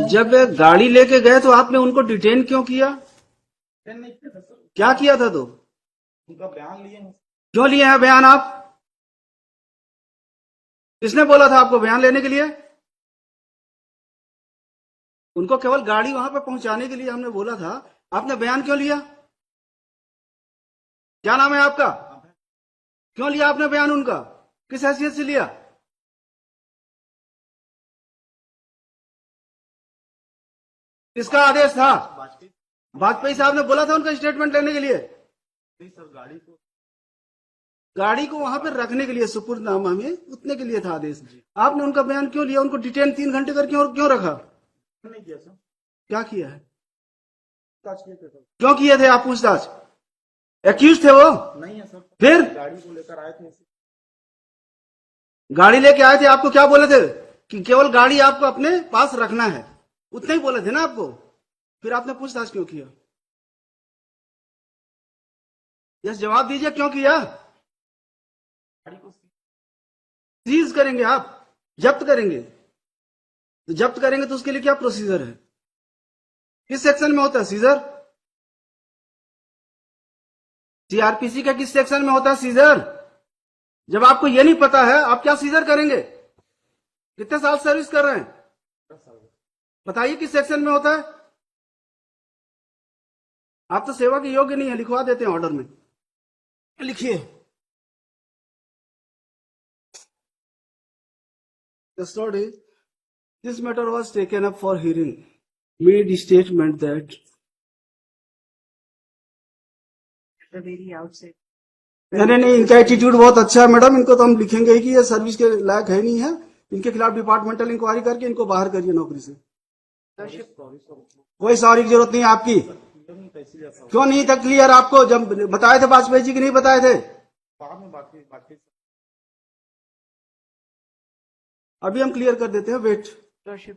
जब गाड़ी लेके गए तो आपने उनको डिटेन क्यों किया? नहीं किया था सर। क्या किया था तो? उनका बयान लिए हैं। क्यों लिए हैं बयान आप? किसने बोला था आपको बयान लेने के लिए? उनको केवल गाड़ी वहां पे पहुंचाने के लिए हमने बोला था। आपने बयान क्यों लिया? क्या नाम है आपका? क्यों लिया आपने बयान उनका? किस हैसियत से लिया? किसका आदेश था? वाजपेयी। वाजपेयी साहब ने बोला था उनका स्टेटमेंट लेने के लिए? नहीं सर, गाड़ी को वहां पर रखने के लिए सुपुर्दनामा में उतने के लिए था आदेश। आपने उनका बयान क्यों लिया? उनको डिटेन 3 घंटे कर क्यों रखा? नहीं किया सर। क्या किया है? पूछताछ किए थे सर। क्यों किए थे आप पूछताछ? एक्यूज थे वो? नहीं है सर। फिर गाड़ी को लेकर आए थे ऐसे। गाड़ी लेके आए थे, आपको क्या बोले थे? कि केवल गाड़ी आपको अपने पास रखना है, उतना ही बोले थे ना आपको? फिर आपने पूछताछ क्यों किया? यस, जवाब दीजिए, क्यों किया? गाड़ी को सीज करेंगे आप, जब्त करेंगे। तो जब्त करेंगे तो उसके लिए क्या प्रोसीजर है? किस सेक्शन में होता है सीजर? सीआरपीसी का किस सेक्शन में होता है सीजर? जब आपको ये नहीं पता है, आप क्या सीजर करेंगे? कितने साल सर्विस कर रहे हैं? 10 साल। बताइए किस सेक्शन में होता है? आप तो सेवा के योग्य नहीं है, लिखवा देते हैं ऑर्डर में। लिखिए। Custody. This matter was taken up for hearing. Made statement that the very outset. नहीं, इनका एटीट्यूड बहुत अच्छा है मैडम। इनको तो हम लिखेंगे ही कि ये सर्विस के लायक है नहीं है। इनके खिलाफ डिपार्टमेंटल इंक्वायरी करके इनको बाहर करिए नौकरी से। कोई सॉरी की जरूरत नहीं है आपकी। क्यों नहीं था क्लियर आपको? जब बताए थे वाजपेयी जी की नहीं बताए थे? बाद में बाकी अभी हम क्लियर कर देते हैं, wait. Lordship,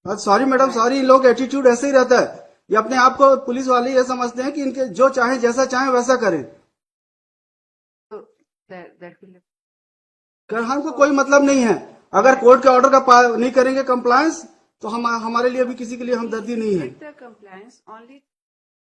sorry madam, sorry. इन लोग एटीट्यूड ऐसे ही रहता है। ये अपने आप को पुलिस वाले ये समझते हैं कि इनके जो चाहे जैसा चाहे वैसा करें। that will. कर हमको कोई मतलब नहीं है। अगर कोर्ट के ऑर्डर का नहीं करेंगे कंप्लायंस, तो हमारे लिए भी किसी के लिए हमदर्दी नहीं है। With the compliance only.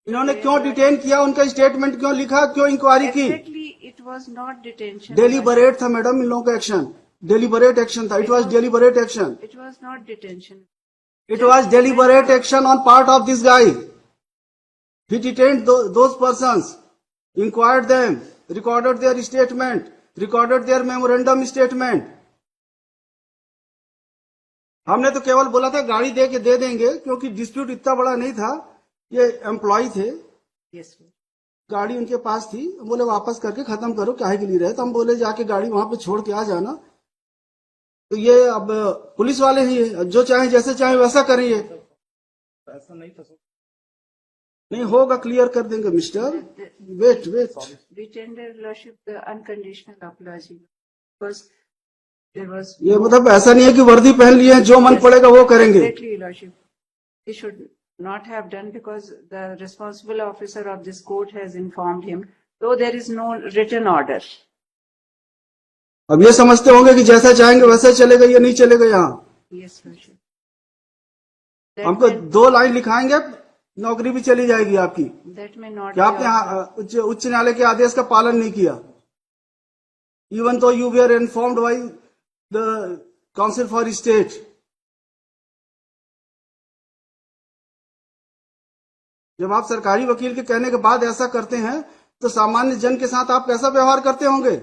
इन्होंने क्यों डिटेन किया? उनका स्टेटमेंट क्यों लिखा? क्यों इंक्वायरी की? Exactly, it was not detention. Deliberate था मैडम इन लोगों का एक्शन। डेलीबरेट एक्शन था। It was deliberate action. It was not detention. It was deliberate action on part of this guy. He detained those persons, inquired them, recorded their statement, recorded their memorandum statement. हमने तो केवल बोला था गाड़ी दे देंगे, क्योंकि dispute इतना बड़ा नहीं था। ये एम्प्लॉय थे, Yes, sir. गाड़ी उनके पास थी। बोले वापस करके खत्म करो, काहे के लिए रहे? तो हम बोले जाके गाड़ी वहां पे छोड़ के आ जाना। तो ये अब पुलिस वाले ही है, जो चाहे जैसे चाहे वैसा करेंगे। ऐसा नहीं था सर। नहीं होगा, क्लियर कर देंगे mister. Wait. We tender Lordship the unconditional apology because there was. ये मतलब ऐसा नहीं है कि वर्दी पहन लिए हैं, जो मन पड़ेगा वो करेंगे। Exactly, Lordship. He should not have done because the responsible officer of this court has informed him, though there is no written order. अब ये समझते होंगे कि जैसा चाहेंगे वैसा चलेगा, ये नहीं चलेगा यहाँ। Yes, Lordship. हमको 2 लाइन लिखाएंगे, नौकरी भी चली जाएगी आपकी। That may not. क्या be आपने उच्च न्यायालय के आदेश का पालन नहीं किया? Even though you were informed by the council for state. जब आप सरकारी वकील के कहने के बाद ऐसा करते हैं, तो सामान्य जन के साथ आप कैसा व्यवहार करते होंगे?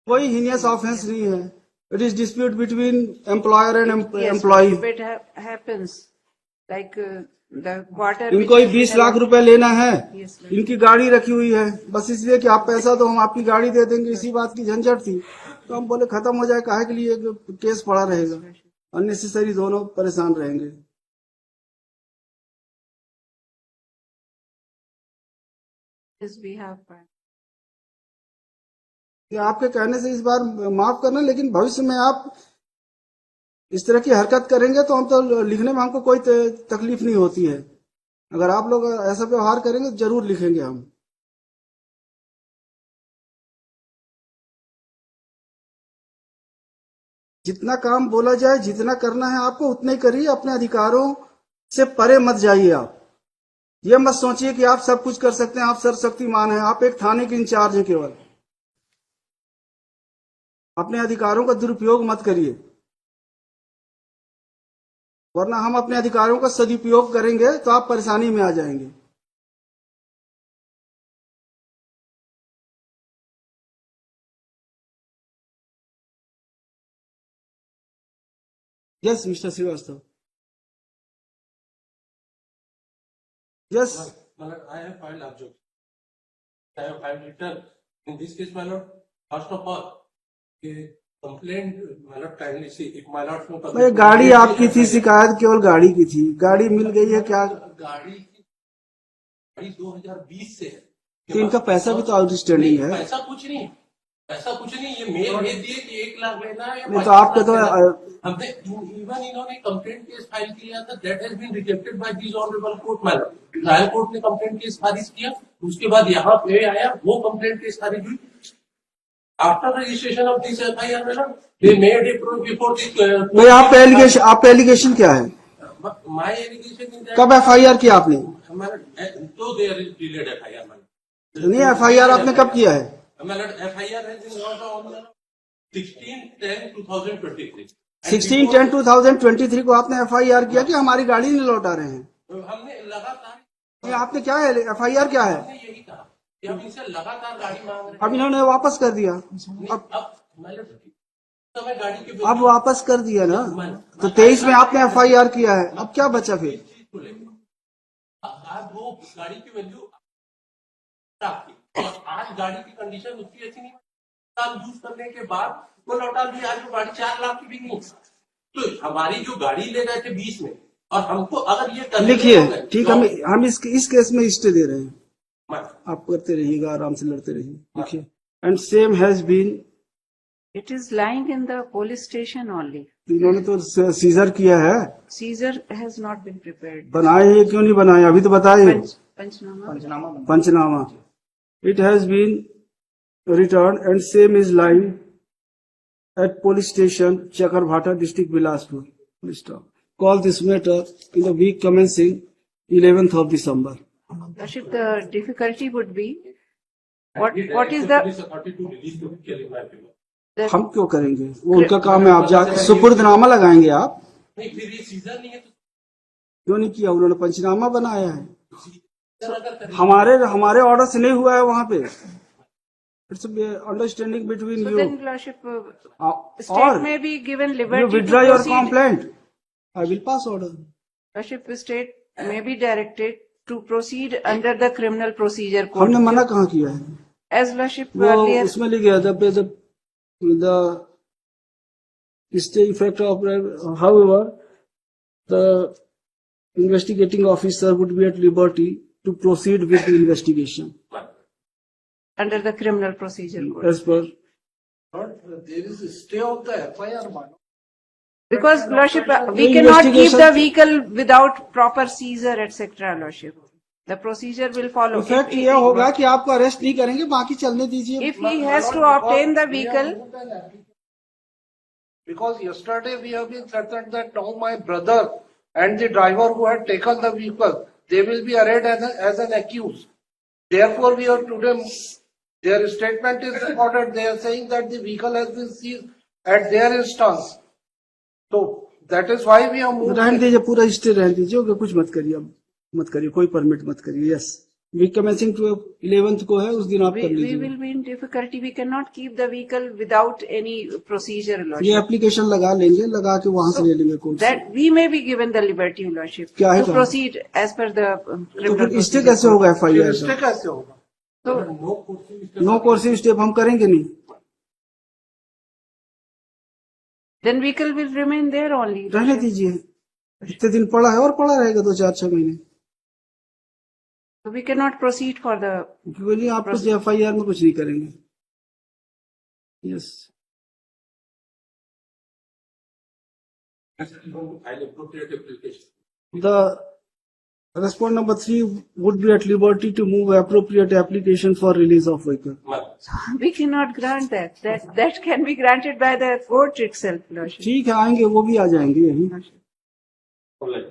कोई हीनियस ऑफेंस नहीं है। It is dispute between employer and employee. If it happens, like the quarter. इनको which he has 20 been lakh रुपए लेना है। Yes, ma'am. इनकी गाड़ी रखी हुई है, बस इसलिए कि आप पैसा दो, हम आपकी गाड़ी दे देंगे। इसी बात की झंझट थी। तो हम बोले खत्म हो जाए, काहे के लिए केस पड़ा रहेगा? अननेसेसरी दोनों परेशान रहेंगे। His behalf. कि आपके कहने से इस बार माफ करना, लेकिन भविष्य में आप इस तरह की हरकत करेंगे तो हम तो लिखने में हमको कोई तकलीफ नहीं होती है। अगर आप लोग ऐसा व्यवहार करेंगे तो जरूर लिखेंगे हम। जितना काम बोला जाए, जितना करना है आपको उतना ही करिए, अपने अधिकारों से परे मत जाइए आप। ये मत सोचिए कि आप सब कुछ कर सकते हैं, आप सर्वशक्तिमान हैं। आप एक थाने के इंचार्ज हैं केवल। अपने अधिकारों का दुरुपयोग मत करिए, वरना हम अपने अधिकारों का सदुपयोग करेंगे तो आप परेशानी में आ जाएंगे। Yes mister Srivastava, yes. My lord, I have filed objection. I have filed return. In this case, my lord, first of all, a complaint, my lord, kindly see, if my lord no भाई गाड़ी आपकी थी, शिकायत केवल गाड़ी की थी, गाड़ी मिल गई है क्या? गाड़ी 2020 से है। तो इनका पैसा भी तो आउटस्टैंडिंग है। पैसा कुछ नहीं, पैसा कुछ नहीं, ये मेल भेज दिए कि 1 लाख लेना है या नहीं तो 5 आपके लाख तो लेना है। हमने इवन इन्होंने कंप्लेंट केस फाइल किया था, that has been rejected by this honourable court. Madam, trial court ने कंप्लेंट केस खारिज किया, उसके बाद यहाँ पे आया, वो कंप्लेंट केस खारिज हुई। After registration of this FIR, madam, they made it before this. भाई आप एलिगेशन क्या है? माय एलिगेशन इन कब एफआईआर किया आपने? तो there is delayed FIR, madam. नहीं, एफआईआर आपने कब किया है? Madam, FIR has been launched on 16/10/2023। 16/10/2023 को आपने एफआईआर किया कि हमारी गाड़ी नहीं लौटा रहे हैं। हमने लगातार, नहीं, आपने क्या है एफआईआर क्या है? हमने यही कहा कि हम इनसे लगातार गाड़ी मांग रहे हैं। अब इन्होंने वापस कर दिया। अब मैडम, समय गाड़ी के अब वापस कर दिया ना, तो 23 में आपने एफआईआर किया है, अब क्या बचा फिर? चीज को लेकर आज वो गाड़ी की वैल्यू आपकी, और आज गाड़ी की कंडीशन उसकी ऐसी नहीं, साल यूज करने के बाद वो लौटा दी। आज वो गाड़ी 4 लाख की भी नहीं। तो हमारी जो गाड़ी ले गए थे 20 में, और हमको अगर ये करने लिखिए, देंगे, ठीक, तो हम इस केस में स्टे दे रहे हैं। मैडम, आप करते रहिएगा, आराम से लड़ते रहिए। लिखिए, and same has been, It is lying in the police station only. इन्होंने तो सीजर किया है। Seizure has not been prepared. बनाए हैं, क्यों नहीं बनाए? अभी तो बताइए। Panchnama. Panchnama. It has been return and same is lying at police station Chakarbhata, district Bilaspur. Call this matter in the week commencing 11th of December. Worship, the difficulty would be, what is the the, authority to release the vehicle in my favor? हम क्यों करेंगे? वो उनका काम है। आप जाके सुपुर्दनामा लगाएंगे आप? नहीं, फिर ये सीजन नहीं है तो क्यों नहीं किया? उन्होंने पंचनामा बनाया है। सीजन अगर करें, हमारे ऑर्डर से नहीं हुआ है वहां पे। It's understanding between so you. then Worship, state और may be given you liberty to withdraw your proceed. Complaint, I will pass order. Worship, state may be directed to proceed under the criminal procedure code. हमने मना कहाँ किया है? As Worship वो earlier, उसमें लिख गया था the stay effect of, however, the investigating officer would be at liberty to proceed with the investigation under the criminal procedure code. as per. There is a stay of the FIR, madam. Because Lordship, we The cannot keep investigation- the vehicle without proper seizure, etc. Lordship, the procedure will follow. Effect ये होगा कि आपको arrest नहीं करेंगे, बाकी चलने दीजिए। If he has to obtain the vehicle, Because yesterday we have been certain that now my brother and the driver who had taken the vehicle, they will be arraigned as an accused. Therefore, we are today, their statement is recorded, they are saying that the vehicle has been seized at their instance. So, that is why we are moving. रहने दीजिए, पूरा stay रहने दीजिए, okay, कुछ मत करिए, अब मत करिए, कोई परमिट मत करिए। यस, वीक कमेंसिंग 11th को है, उस दिन आप कर we लीजिए। will be in difficulty. We cannot keep the vehicle without any procedure, ये Lordship. एप्लीकेशन लगा लेंगे, लगा के वहां से ले लेंगे कोर्ट से। That we may be given the liberty, Lordship, क्या है to कहा? proceed as per the तो criminal फिर स्टे procedure. कैसे होगा एफआईआर Stay का? कैसे होगा? So, नो कोर्सिव स्टेप हम करेंगे नहीं। then vehicle will remain there only. रहने दीजिए, इतने दिन पड़ा है और पड़ा रहेगा 2-4-6 महीने। So we cannot proceed for the, क्योंकि नहीं, आप कुछ एफआईआर में कुछ नहीं करेंगे। Yes, file appropriate application. The Respondent number 3 would be at liberty to move appropriate application for release of vehicle. We cannot grant that. That can be granted by the court itself, Lordship. ठीक है, आएंगे, वो भी आ जाएंगे यहीं. Lordship. बोले